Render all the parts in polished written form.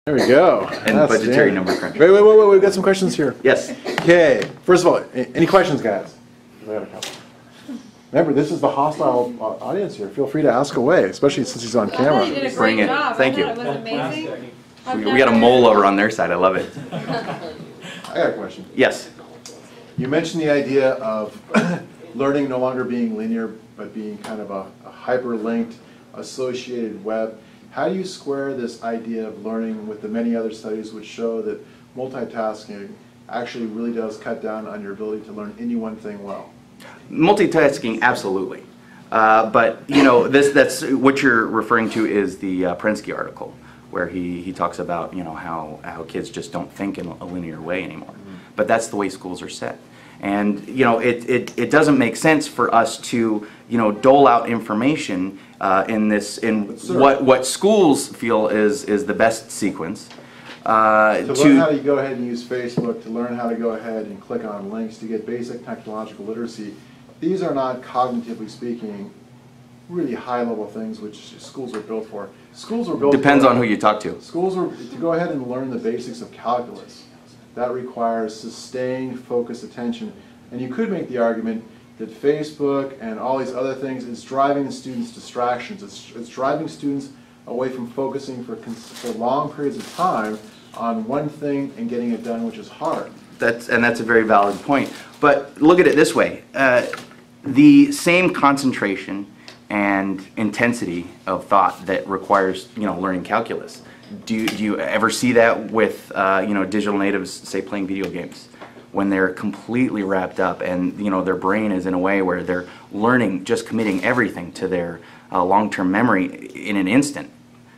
There we go. And budgetary number crunch. Wait, we've got some questions here. Yes. Okay, first of all, any questions, guys? I got a couple. Remember, this is the hostile audience here. Feel free to ask away, especially since he's on camera. You did a Bring great it. job. Thank you. It was amazing. We got a mole over on their side. I love it. I got a question. Yes. You mentioned the idea of learning no longer being linear, but being kind of a hyperlinked, associated web. How do you square this idea of learning with the many other studies which show that multitasking actually really does cut down on your ability to learn any one thing well? Multitasking, absolutely. But you know, that's what you're referring to is the Prensky article, where he talks about, you know, how kids just don't think in a linear way anymore. But that's the way schools are set. And you know, it doesn't make sense for us to, you know, dole out information in what schools feel is the best sequence. To learn how to go ahead and use Facebook, to learn how to go ahead and click on links, to get basic technological literacy, these are not, cognitively speaking, really high-level things which schools are built for. Schools are built Depends on who you talk to. Schools are to go ahead and learn the basics of calculus. That requires sustained, focused attention. And you could make the argument that Facebook and all these other things is driving the students' distractions. It's driving students away from focusing for long periods of time on one thing and getting it done, which is hard. That's a very valid point. But look at it this way. The same concentration and intensity of thought that requires, you know, learning calculus. Do you ever see that with you know, digital natives, say, playing video games, when they're completely wrapped up and, you know, their brain is in a way where they're learning, just committing everything to their long-term memory in an instant,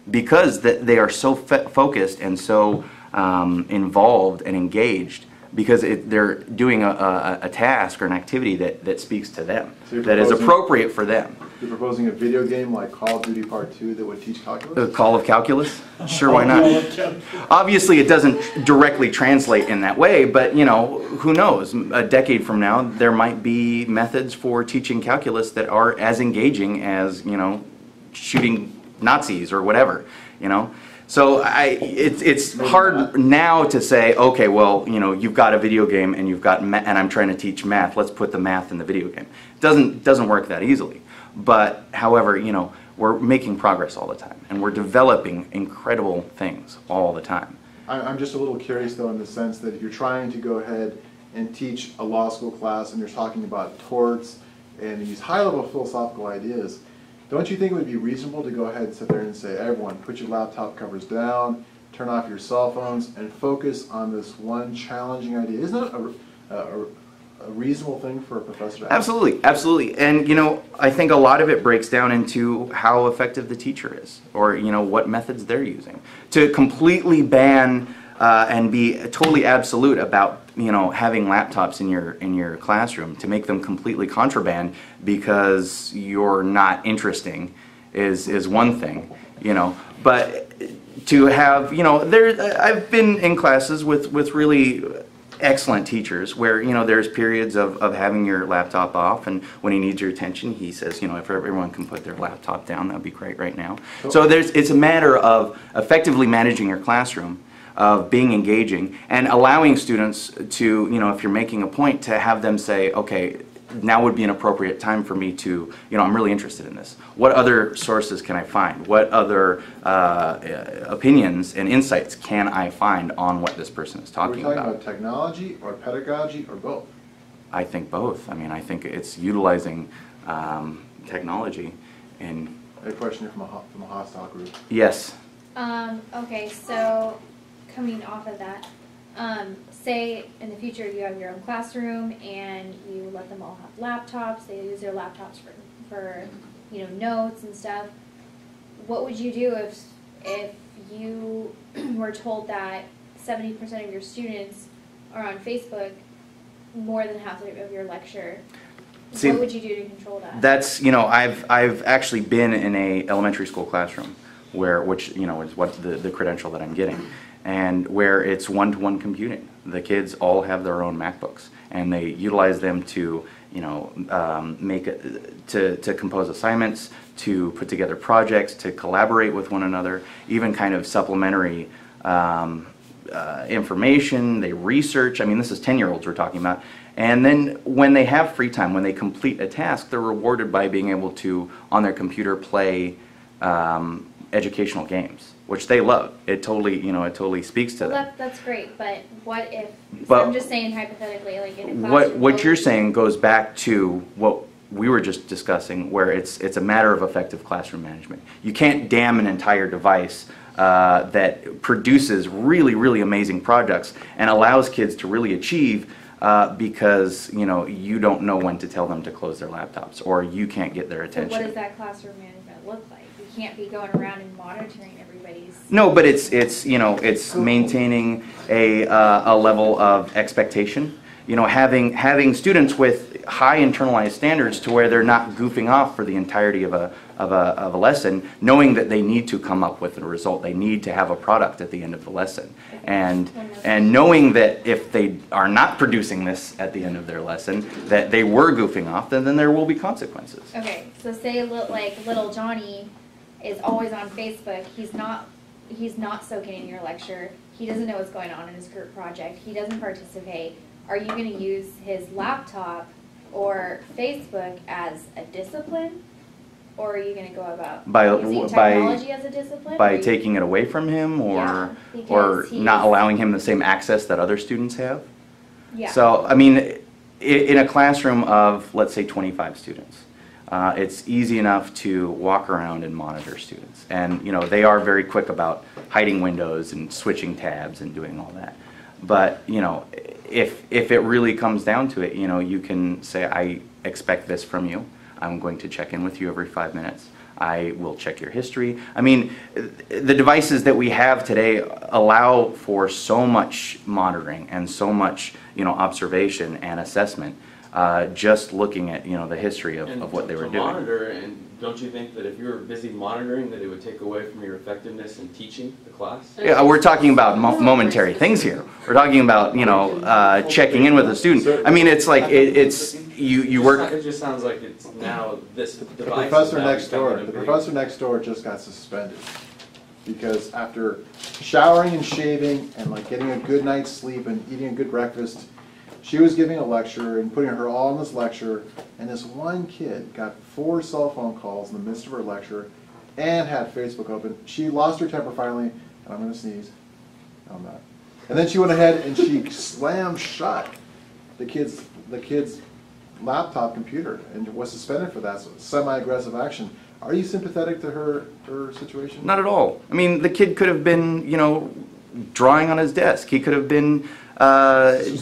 because they are so focused and so involved and engaged, because they're doing a task or an activity that speaks to them, so that is appropriate for them. You're proposing a video game like Call of Duty Part 2 that would teach calculus? The Call of Calculus? Sure, why not? Obviously, it doesn't directly translate in that way, but, you know, who knows? A decade from now, there might be methods for teaching calculus that are as engaging as, you know, shooting Nazis or whatever, you know? So it's hard now to say, okay, well, you know, you've got a video game and you've got and I'm trying to teach math. Let's put the math in the video game. It doesn't work that easily. But however, you know, we're making progress all the time, and we're developing incredible things all the time. I'm just a little curious, though, in the sense that if you're trying to go ahead and teach a law school class and you're talking about torts and these high-level philosophical ideas, don't you think it would be reasonable to go ahead and sit there and say, everyone, put your laptop covers down, turn off your cell phones, and focus on this one challenging idea? Isn't that a reasonable thing for a professor to ask? Absolutely, absolutely. And, you know, I think a lot of it breaks down into how effective the teacher is, or, you know, what methods they're using. To completely ban and be totally absolute about, you know, having laptops in your classroom, to make them completely contraband because you're not interesting is one thing, you know. But to have, you know, I've been in classes with really excellent teachers where, you know, there's periods of having your laptop off, and when he needs your attention, he says, you know, if everyone can put their laptop down, that'd be great right now. So it's a matter of effectively managing your classroom, of being engaging, and allowing students to, you know, if you're making a point, to have them say, okay, now would be an appropriate time for me to, you know, I'm really interested in this. What other sources can I find? What other opinions and insights can I find on what this person is talking about? Are we talking about technology or pedagogy or both? I think both. I mean, I think it's utilizing technology. And a question here from a hostile group. Yes. Okay, so coming off of that, say in the future you have your own classroom and you let them all have laptops, they use their laptops for you know, notes and stuff. What would you do if you were told that 70% of your students are on Facebook more than half of your lecture? See, what would you do to control that? That's, you know, I've actually been in a elementary school classroom which, you know, is what the credential that I'm getting, and where it's one-to-one computing. The kids all have their own MacBooks, and they utilize them to, you know, to compose assignments, to put together projects, to collaborate with one another, even kind of supplementary information, they research. I mean, this is 10-year-olds we're talking about. And then when they have free time, when they complete a task, they're rewarded by being able to, on their computer, play educational games, which they love. It totally, it totally speaks to them. That's great, but what if, But I'm just saying hypothetically, like in a classroom. what you're saying goes back to what we were just discussing, where it's a matter of effective classroom management. You can't damn an entire device that produces really, really amazing projects and allows kids to really achieve because you don't know when to tell them to close their laptops, or you can't get their attention. So what does that classroom management look like? You can't be going around and monitoring everybody's. No, but it's maintaining a level of expectation. Having students with high internalized standards to where they're not goofing off for the entirety of a lesson, knowing that they need to come up with a result, they need to have a product at the end of the lesson, and knowing that if they are not producing this at the end of their lesson, that they were goofing off, then there will be consequences. Okay, so say little Johnny is always on Facebook. He's not soaking in your lecture. He doesn't know what's going on in his group project. He doesn't participate. Are you going to use his laptop or Facebook as a discipline? Or are you going to go about using technology as a discipline? By taking it away from him, or not allowing him the same access that other students have? Yeah. So, I mean, in a classroom of, let's say, 25 students, it's easy enough to walk around and monitor students. And, they are very quick about hiding windows and switching tabs and doing all that. But, if it really comes down to it, you can say, I expect this from you. I'm going to check in with you every 5 minutes. I will check your history. I mean, the devices that we have today allow for so much monitoring and so much, observation and assessment, just looking at, the history of what they were doing. Monitor, and don't you think that if you were busy monitoring, that it would take away from your effectiveness in teaching the class? Yeah, we're talking about momentary things here. We're talking about, checking in with a student. I mean, it's like, you work. It just sounds like it's now this device. The professor next door just got suspended because after showering and shaving and getting a good night's sleep and eating a good breakfast, she was giving a lecture and putting her all in this lecture, and this one kid got 4 cell phone calls in the midst of her lecture and had Facebook open. She lost her temper finally, and I'm going to sneeze. No, I'm not. And then she went ahead and she slammed shut the kid's laptop computer and was suspended for that. So semi-aggressive action. Are you sympathetic to her situation? Not at all. I mean, the kid could have been, drawing on his desk. He could have been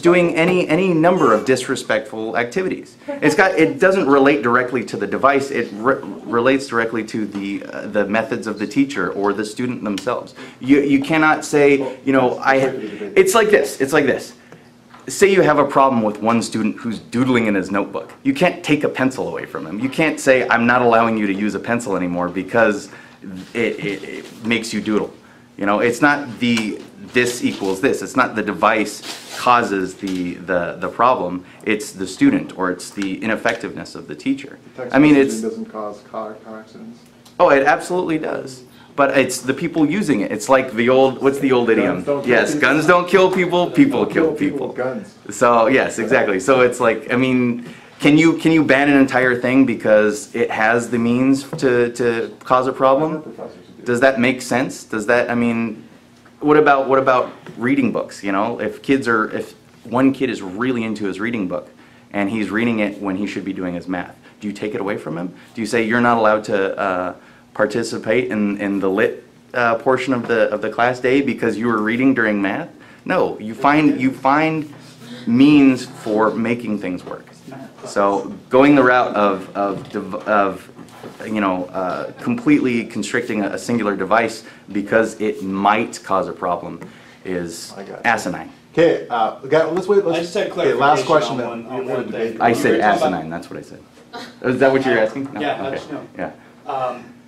doing any number of disrespectful activities. It doesn't relate directly to the device. It relates directly to the methods of the teacher or the student themselves. You cannot say, it's like this. It's like this. Say you have a problem with one student who's doodling in his notebook. You can't take a pencil away from him. You can't say, I'm not allowing you to use a pencil anymore because it makes you doodle. It's not this equals this. It's not the device causes the problem. It's the student, or it's the ineffectiveness of the teacher. I mean, it doesn't cause car accidents. Oh, it absolutely does. But it's the people using it. It's like the old, what's the old idiom? Yes, guns don't kill people, people kill people. Guns. So, yes, exactly. So it's like, I mean, can you ban an entire thing because it has the means to cause a problem? Does that make sense? Does that, I mean, what about reading books, If one kid is really into his reading book and he's reading it when he should be doing his math, do you take it away from him? Do you say you're not allowed to participate in the lit portion of the class day because you were reading during math? No, you find means for making things work. So going the route of completely constricting a singular device because it might cause a problem is asinine. Okay, let's wait. I just had clarification last question. on one thing. I said asinine. That's what I said. Is that what you're asking? No? Yeah, Okay. no. Yeah.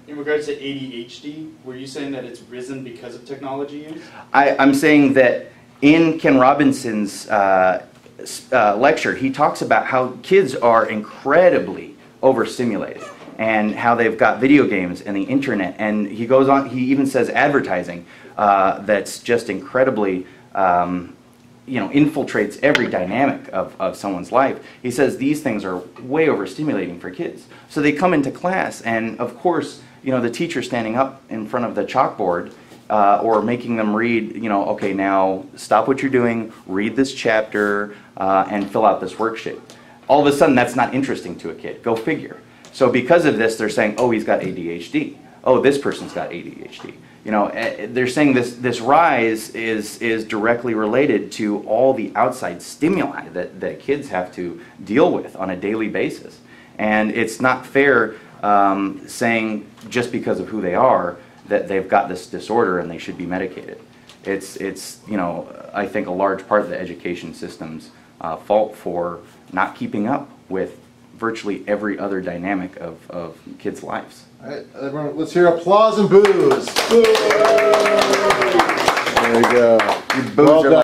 In regards to ADHD, were you saying that it's risen because of technology use? I'm saying that in Ken Robinson's lecture, he talks about how kids are incredibly overstimulated. and how they've got video games and the internet, and he goes on, he even says advertising that's just incredibly infiltrates every dynamic of someone's life. He says these things are way overstimulating for kids. So they come into class, and of course, the teacher standing up in front of the chalkboard or making them read, okay, now stop what you're doing, read this chapter, and fill out this worksheet. All of a sudden, that's not interesting to a kid. Go figure. So because of this, they're saying, oh, he's got ADHD. Oh, this person's got ADHD. They're saying this rise is directly related to all the outside stimuli that kids have to deal with on a daily basis. And it's not fair saying just because of who they are that they've got this disorder and they should be medicated. It's I think a large part of the education system's fault for not keeping up with virtually every other dynamic of kids' lives. All right, everyone, let's hear applause and boos. Boo! There you go. Well done.